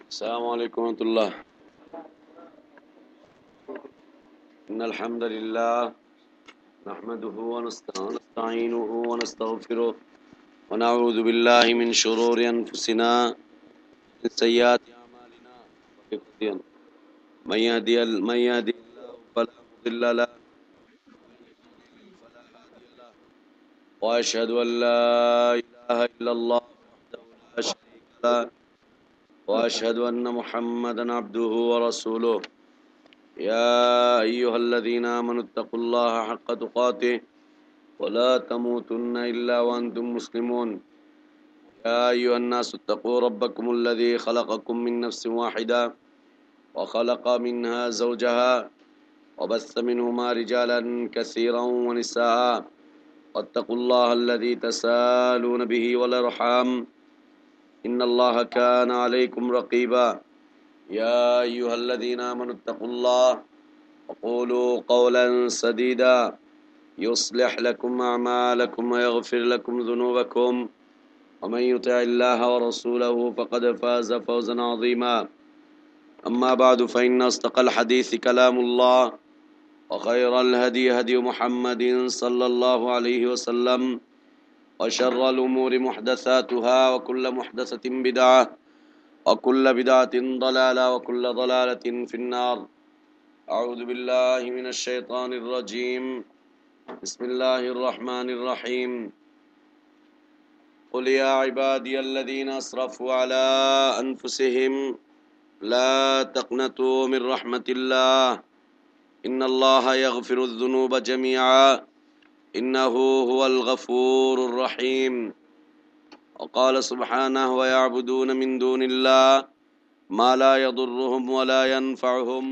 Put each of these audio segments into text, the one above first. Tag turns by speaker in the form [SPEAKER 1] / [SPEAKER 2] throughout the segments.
[SPEAKER 1] السلام عليكم ورحمة الله. إن الحمد لله نحمده ونستعينه ونستغفره ونعوذ بالله من شرور أنفسنا من سيئات أعمالنا. من يهدي الله فلا مضل له فلا هادي له وأشهد أن لا إله إلا الله وحده لا شريك له وأشهد أن محمدا عبده ورسوله. يا أيها الذين آمنوا اتقوا الله حق تقاته ولا تموتن إلا وأنتم مسلمون. يا أيها الناس اتقوا ربكم الذي خلقكم من نفس واحدة وخلق منها زوجها وبث منهما رجالا كثيرا ونساء واتقوا الله الذي تسالون به والأرحام إن الله كان عليكم رقيبا. يا أيها الذين آمنوا اتقوا الله وقولوا قولا سديدا يصلح لكم أعمالكم ويغفر لكم ذنوبكم ومن يطع الله ورسوله فقد فاز فوزا عظيما. أما بعد فإن أصدق الحديث كلام الله وخير الهدي هدي محمد صلى الله عليه وسلم وشر الأمور محدثاتها وكل محدثة بدعة وكل بدعة ضلالة وكل ضلالة في النار. أعوذ بالله من الشيطان الرجيم. بسم الله الرحمن الرحيم. قل يا عبادي الذين أسرفوا على أنفسهم لا تقنطوا من رحمة الله إن الله يغفر الذنوب جميعا إنه هو الغفور الرحيم. وقال سبحانه ويعبدون من دون الله ما لا يضرهم ولا ينفعهم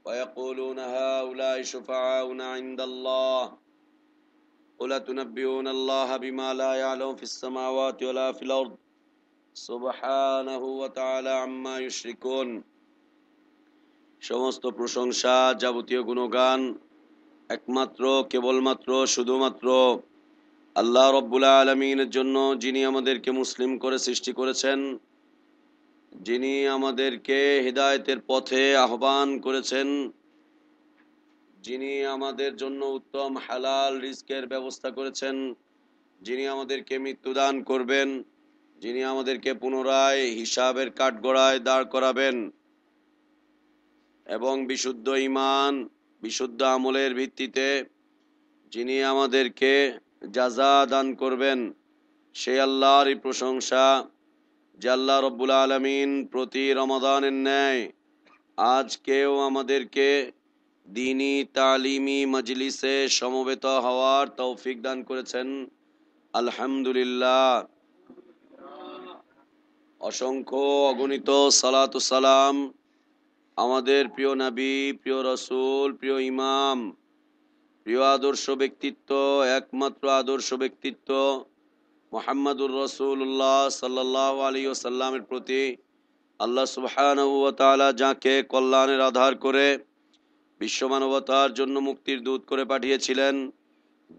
[SPEAKER 1] ويقولون هؤلاء شفعاؤنا عند الله قل أتنبئون الله بما لا يعلم في السماوات ولا في الأرض سبحانه وتعالى عما يشركون. সমস্ত প্রশংসা যাবতীয় গুণগান একমাত্র কেবলমাত্র শুধুমাত্র আল্লাহ রব্বুল আলামিনের জন্য, যিনি আমাদেরকে মুসলিম করে সৃষ্টি করেছেন, যিনি আমাদেরকে হিদায়াতের পথে আহ্বান করেছেন, যিনি আমাদের জন্য উত্তম হালাল রিজকের ব্যবস্থা করেছেন, যিনি আমাদেরকে মৃত্যুদান করবেন, যিনি আমাদেরকে পুনরায় হিসাবের কাঠগড়ায় দাঁড় করাবেন এবং বিশুদ্ধ ঈমান বিশুদ্ধ আমলের ভিত্তিতে যিনি আমাদেরকে জাযা দান করবেন, সেই আল্লাহরই প্রশংসা যে আল্লাহ রব্বুল আলামিন প্রতি রমাদানের ন্যায় আজকেও আমাদেরকে দ্বীনি তালিমি মজলিসে সমবেত হওয়ার তৌফিক দান করেছেন। আলহামদুলিল্লাহ। অসংখ্য অগণিত সালাতু সালাম আমাদের প্রিয় নবী, প্রিয় রসুল, প্রিয় ইমাম, প্রিয় আদর্শ ব্যক্তিত্ব, একমাত্র আদর্শ ব্যক্তিত্ব মুহাম্মাদুর রাসূলুল্লাহ সাল্লাল্লাহু আলাইহি ওয়াসাল্লামের প্রতি আল্লাহ সুবহানাহু ওয়া তাআলা যাকে কল্যাণের আধার করে বিশ্বমানবতার জন্য মুক্তির দূত করে পাঠিয়েছিলেন,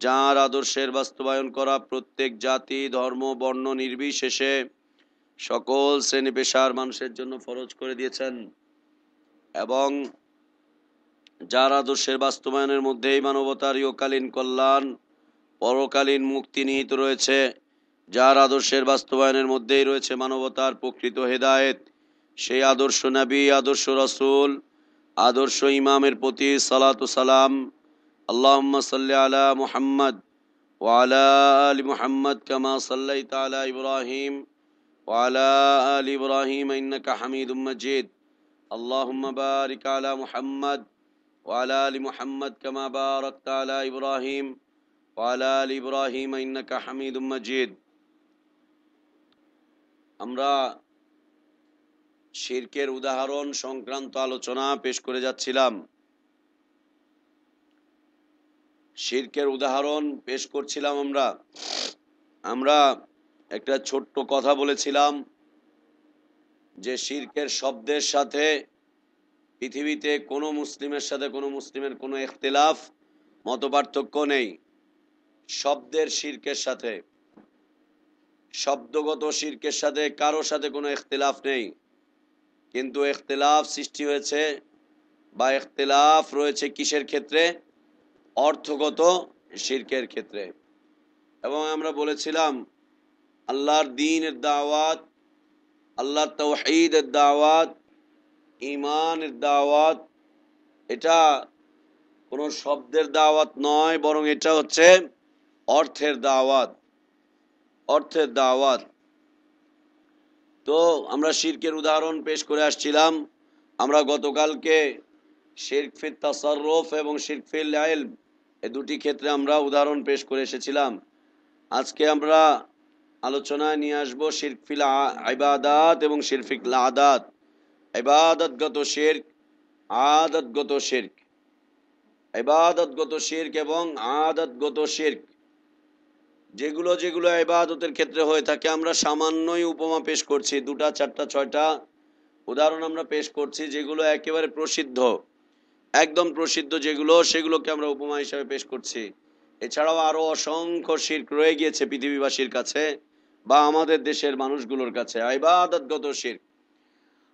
[SPEAKER 1] যার আদর্শের বাস্তবায়ন করা প্রত্যেক জাতি ধর্ম বর্ণ নির্বিশেষে সকল শ্রেণী পেশার মানুষের জন্য ফরজ করে দিয়েছেন এবং যার আদর্শের বাস্তবায়নের মধ্যেই মানবতার ইহকালীন কল্যাণ পরকালীন মুক্তি নিহিত রয়েছে, যার আদর্শের বাস্তবায়নের মধ্যেই রয়েছে মানবতার প্রকৃত হেদায়েত, সেই আদর্শ নবী, আদর্শ রাসূল, আদর্শ ইমামের প্রতি সালাতু সালাম। আল্লাহুম্মা সাল্লি আলা মুহাম্মদ ওয়া আলা আলি মুহাম্মদ কামা সাল্লাইতা আলা ইব্রাহিম ওয়া আলা আলি ইব্রাহিম ইন্নাকা হামিদুম মাজিদ। আল্লাহুম্মা বারিক আলা মুহাম্মদ ওয়া আলা আলি মুহাম্মদ কামা বারাকতা আলা ইব্রাহিম ওয়া আলা আলি ইব্রাহিম ইন্নাকা হামিদুম মাজিদ। আমরা শিরকের উদাহরণ সংক্রান্ত আলোচনা পেশ করে যাচ্ছিলাম। শিরকের উদাহরণ পেশ করছিলাম। আমরা একটা ছোট্ট কথা বলেছিলাম যে শিরকের শব্দের সাথে পৃথিবীতে কোনো মুসলিমের সাথে কোনো মুসলিমের কোনো ইখতিলাফ মতপার্থক্য নেই। শব্দের শিরকের সাথে, শব্দগত শিরকের সাথে কারো সাথে কোনো ইখতিলাফ নেই, কিন্তু ইখতিলাফ সৃষ্টি হয়েছে বা ইখতিলাফ রয়েছে কিসের ক্ষেত্রে? অর্থগত শিরকের ক্ষেত্রে। এবং আমরা বলেছিলাম আল্লাহর দ্বীনের দাওয়াত, আল্লাহর তাওহীদের দাওয়াত, ঈমানের দাওয়াত, এটা কোনো শব্দের দাওয়াত নয়, বরং এটা হচ্ছে অর্থের দাওয়াত, অর্থের দাওয়াত। তো আমরা শিরকের উদাহরণ পেশ করে আসছিলাম। আমরা গতকালকে শিরক ফিত তাসাররুফ এবং শিরক ফিল ইলম এই দুটি ক্ষেত্রে আমরা উদাহরণ পেশ করে এসেছিলাম। আজকে আমরা আলোচনায় নিয়ে আসবো শিরক ফিল ইবাদাত এবং শিরক ফিল আদাত। ইবাদতগত শিরক, আদতগত শিরক। ইবাদতগত শিরক এবং আদতগত শিরক, যেগুলো যেগুলো ইবাদতের ক্ষেত্রে হয়ে থাকে, আমরা সামান্যই উপমা পেশ করছি, 2টা 4টা 6টা উদাহরণ আমরা পেশ করছি, যেগুলো একেবারে প্রসিদ্ধ, একদম প্রসিদ্ধ যেগুলো, সেগুলোকে আমরা উপমা হিসাবে পেশ করছি। এছাড়াও আরো অসংখ্য শিরক রয়ে গিয়েছে পৃথিবীবাসীর কাছে বা আমাদের দেশের মানুষগুলোর কাছে, ইবাদতগত শিরক।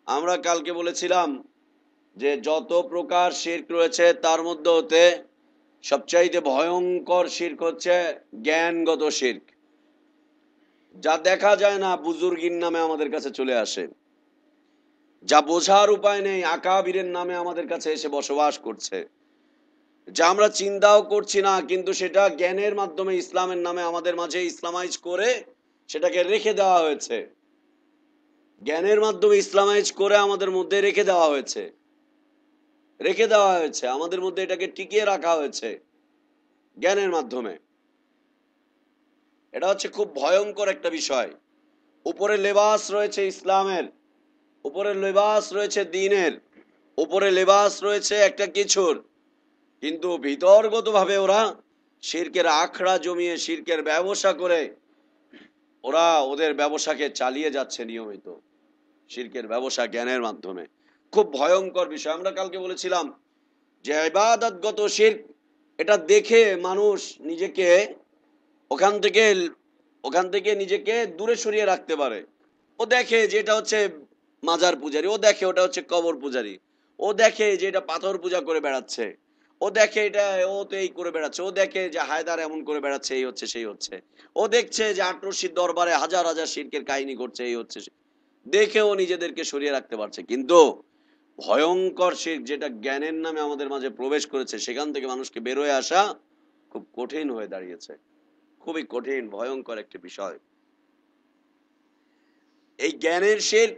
[SPEAKER 1] আমরা কালকে বলেছিলাম যে যত প্রকার শিরক রয়েছে তার মধ্যে হতে সবচাইতে ভয়ঙ্কর শিরক হচ্ছে জ্ঞানগত শিরক, যা দেখা যায় না, বুজুর্গির নামে আমাদের কাছে চলে আসে, যা বোঝার উপায় নেই, আকাবিরের নামে আমাদের কাছে এসে বসবাস করছে, যা আমরা চিন্তাও করছি না, কিন্তু সেটা জ্ঞানের মাধ্যমে ইসলামের নামে আমাদের মাঝে ইসলামাইজ করে সেটাকে রেখে দেওয়া হয়েছে, জ্ঞানের মাধ্যমে ইসলামাইজ করে আমাদের মধ্যে রেখে দেওয়া হয়েছে, আমাদের মধ্যে এটাকে টিকিয়ে রাখা হয়েছে জ্ঞানের মাধ্যমে। এটা হচ্ছে খুব ভয়ঙ্কর একটা বিষয়। উপরে লেবাস রয়েছে ইসলামের, উপরে লেবাস রয়েছে দ্বীনের, উপরে লেবাস রয়েছে একটা কিছুর, কিন্তু ভিতরগত ভাবে ওরা শিরকের আখড়া জমিয়ে শিরকের ব্যবসা করে ওরা ওদের ব্যবসাকে চালিয়ে যাচ্ছে নিয়মিত, শিরকের ব্যবসা জ্ঞানের মাধ্যমে। খুব ভয়ঙ্কর বিষয়। আমরা কালকে বলেছিলাম যে ইবাদতগত শিরক, এটা দেখে মানুষ নিজেকে ওখান থেকে নিজেকে দূরে সরিয়ে রাখতে পারে। ও দেখে যে এটা হচ্ছে মাজার পূজারি, ও দেখে ওটা হচ্ছে কবর পূজারি, ও দেখে যে এটা পাথর পূজা করে বেড়াচ্ছে, ও দেখে এটা ও তো এই করে বেড়াচ্ছে, ও দেখে যে হায়দার এমন করে বেড়াচ্ছে, এই হচ্ছে সেই হচ্ছে, ও দেখছে যে আটরশির দরবারে হাজার হাজার শিরকের কাহিনী করছে, এই হচ্ছে দেখে ও নিজেদেরকে সরিয়ে রাখতে পারছে। কিন্তু ভয়ঙ্কর শিরক যেটা জ্ঞানের নামে আমাদের মাঝে প্রবেশ করেছে, সেখান থেকে মানুষকে বের হয়ে আসা খুব কঠিন হয়ে দাঁড়িয়েছে, খুবই কঠিন, ভয়ঙ্কর একটি বিষয়। এই জ্ঞানের শিরক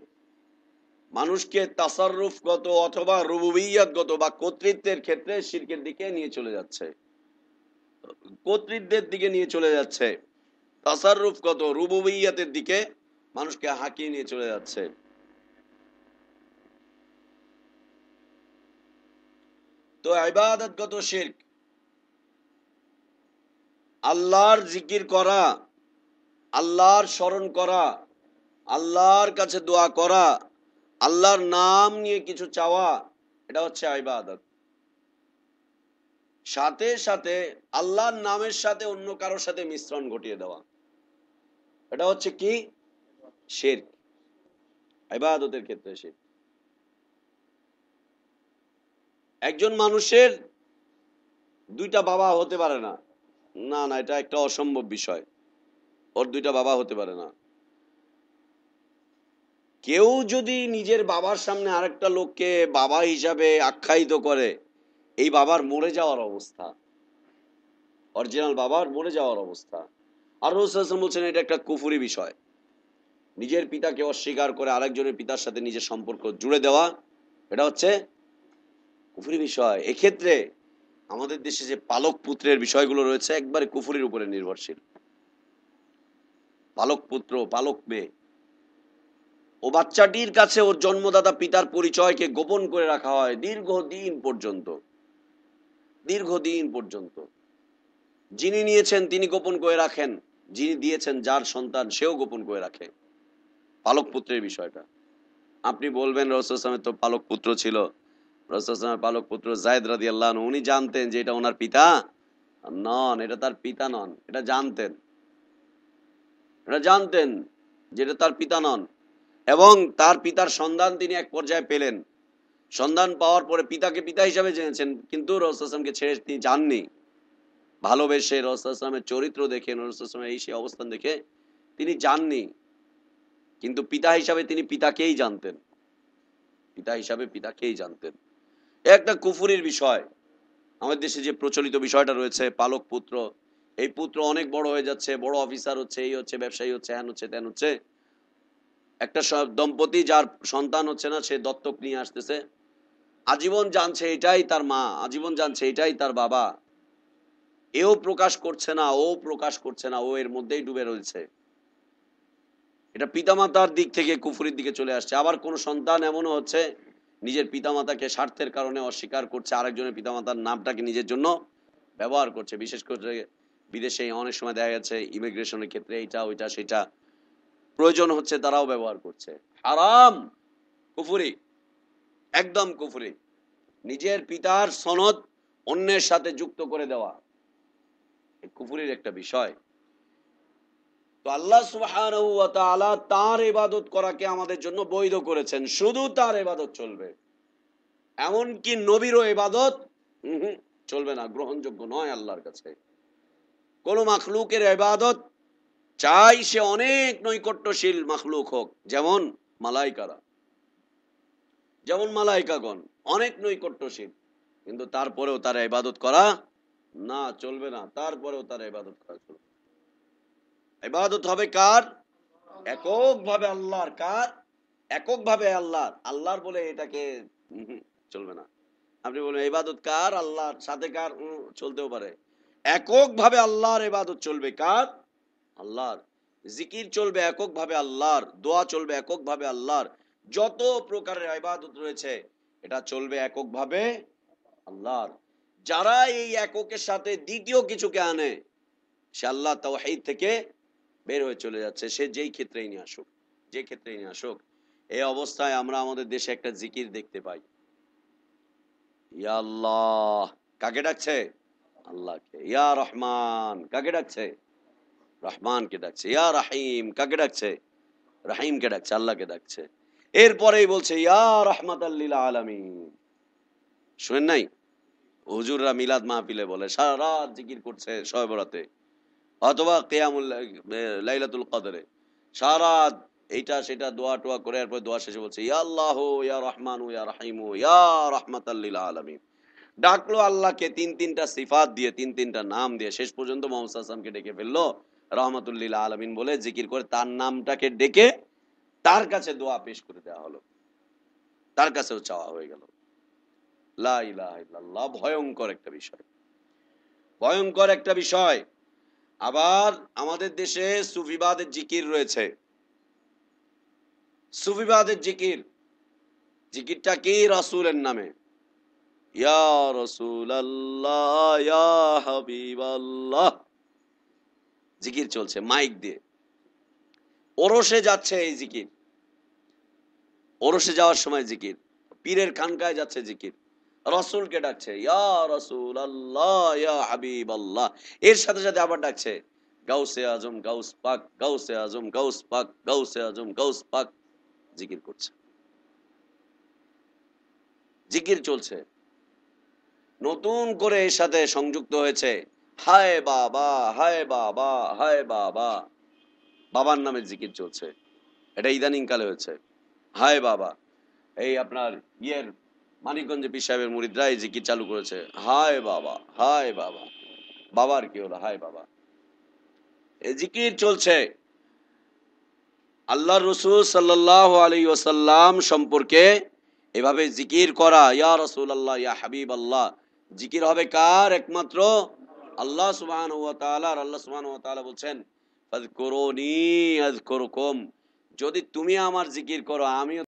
[SPEAKER 1] মানুষকে তাসাররুফগত অথবা রুবুবিয়্যাতগত বা কর্তৃত্বের ক্ষেত্রে শিরকের দিকে নিয়ে চলে যাচ্ছে, কর্তৃত্বের দিকে নিয়ে চলে যাচ্ছে, তাসাররুফগত রুবুবিয়্যাতের দিকে মানুষকে হাঁকিয়ে নিয়ে চলে যাচ্ছে। তো ইবাদতগত শিরক, আল্লাহর জিকির করা, আল্লাহর স্মরণ করা, আল্লাহর কাছে দোয়া করা, আল্লাহর নাম নিয়ে কিছু চাওয়া, এটা হচ্ছে ইবাদত। সাথে সাথে আল্লাহর নামের সাথে অন্য কারোর সাথে মিশ্রণ ঘটিয়ে দেওয়া, এটা হচ্ছে কি? শিরক, ইবাদতের ক্ষেত্রে শিরক। একজন মানুষের 2টা বাবা হতে পারে না, না না, এটা একটা অসম্ভব বিষয়, ওর 2টা বাবা হতে পারে না। কেউ যদি নিজের বাবার সামনে আরেকটা লোককে বাবা হিসাবে আখ্যায়িত করে, এই বাবার মরে যাওয়ার অবস্থা, অরিজিনাল বাবার মরে যাওয়ার অবস্থা। আর রাসূল সাল্লাল্লাহু আলাইহি ওয়াসাল্লাম বলছেন এটা একটা কুফরি বিষয়। নিজের পিতাকে অস্বীকার করে আরেকজনের পিতার সাথে নিজের সম্পর্ক জুড়ে দেওয়া, এটা হচ্ছে কুফরি বিষয়। এক্ষেত্রে আমাদের দেশে যে পালক পুত্রের বিষয়গুলো রয়েছে একবারে কুফরির উপরে নির্ভরশীল। পালক পুত্র, পালক মেয়ে, ও বাচ্চাটির কাছে ওর জন্মদাতা পিতার পরিচয়কে গোপন করে রাখা হয় দীর্ঘদিন পর্যন্ত, দীর্ঘদিন পর্যন্ত। যিনি নিয়েছেন তিনি গোপন করে রাখেন, যিনি দিয়েছেন যার সন্তান সেও গোপন করে রাখে। পালক পুত্রের বিষয়টা আপনি বলবেন রাসূল সাল্লাল্লাহু আলাইহি ওয়াসাল্লামের তো পালক পুত্র ছিল, রাসূল সাল্লাল্লাহু আলাইহি ওয়াসাল্লামের পালক পুত্র যায়েদ রাদিয়াল্লাহু আনহু, উনি জানতেন যে এটা ওনার পিতা নন, এটা তার পিতা নন, এটা জানতেন, এটা জানতেন যে এটা তার পিতা নন। এবং তার পিতার সন্ধান তিনি এক পর্যায়ে পেলেন। সন্ধান পাওয়ার পরে পিতাকে পিতা হিসাবে জেনেছেন, কিন্তু রাসূলুল্লাহ সাল্লাল্লাহু আলাইহি ওয়াসাল্লামকে ছেড়ে তিনি যাননি। ভালোবেসে রাসূলুল্লাহ সাল্লাল্লাহু আলাইহি ওয়াসাল্লামের চরিত্র দেখে, রাসূলুল্লাহ সাল্লাল্লাহু আলাইহি ওয়াসাল্লামের এই সেই অবস্থান দেখে তিনি যাননি, কিন্তু পিতা হিসাবে তিনি পিতাকেই জানতেন। পিতা হিসাবে পিতাকেই জানতেন। একটা কুফরির বিষয়। আমাদের দেশে যে প্রচলিত বিষয়টা রয়েছে, পালক পুত্র, এই পুত্র অনেক বড় হয়ে যাচ্ছে, বড় অফিসার হচ্ছে, এই হচ্ছে, ব্যবসায়ী হচ্ছে, হ্যান হচ্ছে, ত্যান হচ্ছে। একটা দম্পতি যার সন্তান হচ্ছে না, সে দত্তক নিয়ে আসতেছে, আজীবন জানছে এটাই তার মা, আজীবন জানছে এটাই তার বাবা। এও প্রকাশ করছে না, ও প্রকাশ করছে না, ও এর মধ্যেই ডুবে রয়েছে। এটা পিতামাতার দিক থেকে কুফরির দিকে চলে আসছে। আবার কোন সন্তান এমনও হচ্ছে নিজের পিতামাতাকে স্বার্থের কারণে অস্বীকার করছে, আরেকজনের পিতামাতার নামটাকে নিজের জন্য ব্যবহার করছে। বিশেষ করে বিদেশে অনেক সময় দেখা যাচ্ছে ইমিগ্রেশনের ক্ষেত্রে এইটা ওইটা সেটা প্রয়োজন হচ্ছে, তারাও ব্যবহার করছে। হারাম, কুফরি, একদম কুফরি। নিজের পিতার সনদ অন্যের সাথে যুক্ত করে দেওয়া কুফরির একটা বিষয়। তো আল্লাহ সুবহানাহু ওয়া তাআলা তার ইবাদত করাকে আমাদের জন্য বৈধ করেছেন, শুধু তার ইবাদত চলবে। এমনকি নবীরও ইবাদত চলবে না, গ্রহণযোগ্য নয় আল্লাহর কাছে। কোন মাখলুকের ইবাদত চাই সে অনেক নৈকট্যশীল মাখলুক হোক, যেমন মালাইকারা, যেমন মালাইকাগণ অনেক নৈকট্যশীল, কিন্তু তারপরেও তার ইবাদত করা না, চলবে না। তারপরেও তার ইবাদত করা চলবে। ইবাদত হবে কার? এককভাবে আল্লাহর। কার? এককভাবে আল্লাহর। আল্লাহর বলে এটাকে চলবে না। আপনি বলেন ইবাদত কার? আল্লাহর। সাথে কার? চলতেও পারে। এককভাবে আল্লাহর ইবাদত চলবে। কার? আল্লাহর। জিকির চলবে এককভাবে আল্লাহর, দোয়া চলবে এককভাবে আল্লাহর, যত প্রকারের ইবাদত রয়েছে এটা চলবে এককভাবে আল্লাহর। যারা এই এককের সাথে দ্বিতীয় কিছুকে আনে, সে আল্লাহ তাওহীদ থেকে বের হয়ে চলে যাচ্ছে, সে যেই ক্ষেত্রেই নিয়ে আসুক, যে ক্ষেত্রেই নিয়ে আসুক। এই অবস্থায় আমরা আমাদের দেশে একটা জিকির দেখতে পাই, ইয়া আল্লাহ। কাকে ডাকছে? আল্লাহকে। ইয়া রহমান, কাকে ডাকছে? রহমানকে ডাকছে। ইয়া রাহিম, কাকে ডাকছে? রাহিমকে ডাকছে, আল্লাহকে ডাকছে। এরপরেই বলছে ইয়া রাহমাতাল লিল আলামিন। শুনেন নাই? হুজুররা মিলাদ মাহফিলে বলে, সারা রাত জিকির করছে শবে বরাতে, অথবা কিয়ামুল লাইলাতুল কদরে সারা এইটা সেটা দোয়া টোয়া করে, এরপর দোয়া শেষে বলছে ইয়া আল্লাহ ইয়া রহমানু ইয়া রাহিমু ইয়া রাহমাতাল লিল আলামিন। ডাকলো আল্লাহকে তিনটা সিফাত দিয়ে, তিনটা নাম দিয়ে, শেষ পর্যন্ত মুহাম্মদ সাল্লাল্লাহু আলাইহি ওয়াসাল্লামকে ডেকে ফেললো রাহমাতুল লিল আলামিন বলে, জিকির করে তার নামটাকে ডেকে তার কাছে দোয়া পেশ করে দেওয়া হলো, তার কাছেও চাওয়া হয়ে গেল। লা ইলাহা ইল্লাল্লাহ। ভয়ঙ্কর একটা বিষয়, ভয়ঙ্কর একটা বিষয়। আবার আমাদের দেশে সুফিবাদের জিকির রয়েছে। সুফিবাদের জিকির, জিকিরটা কি? রাসূলের নামে, ইয়া রাসূলুল্লাহ ইয়া হাবিবাল্লাহ, জিকির চলছে মাইক দিয়ে। ওরসে যাচ্ছে এই জিকির, ওরসে যাওয়ার সময় জিকির, পীরের খানকায় যাচ্ছে জিকির, রাসূলকে ডাকছে ইয়া রাসূলুল্লাহ ইয়া হাবিবাল্লাহ। এর সাথে সাথে আবার ডাকছে গাউসে আজম গাউস পাক, গাউসে আজম গাউস পাক, গাউসে আজম গাউস পাক। জিকির করছে, জিকির চলছে। নতুন করে এর সাথে সংযুক্ত হয়েছে হায় বাবা, হায় বাবা, হায় বাবা। বাবার নামে জিকির চলছে, এটা ইদানিং কালে হয়েছে। হায় বাবা, এই আপনার ইয়ের মানিকগঞ্জে পীর সাহেবের মুরিদরা এই জিকির চালু করেছে, হায় বাবা, হায় বাবা। বাবার কি হলো? হায় বাবা। এই জিকির চলছে। আল্লাহর রাসূল সাল্লাল্লাহু আলাইহি ওয়াসাল্লাম সম্পর্কে এভাবে জিকির করা, ইয়া রাসূলুল্লাহ ইয়া হাবিবাল্লাহ, জিকির হবে কার? একমাত্র আল্লাহ সুবহানাহু ওয়া তাআলা। আর আল্লাহ সুবহানাহু ওয়া তাআলা বলছেন ফাযকুরুনি আযকুরুকুম, যদি তুমি আমার জিকির করো আমিও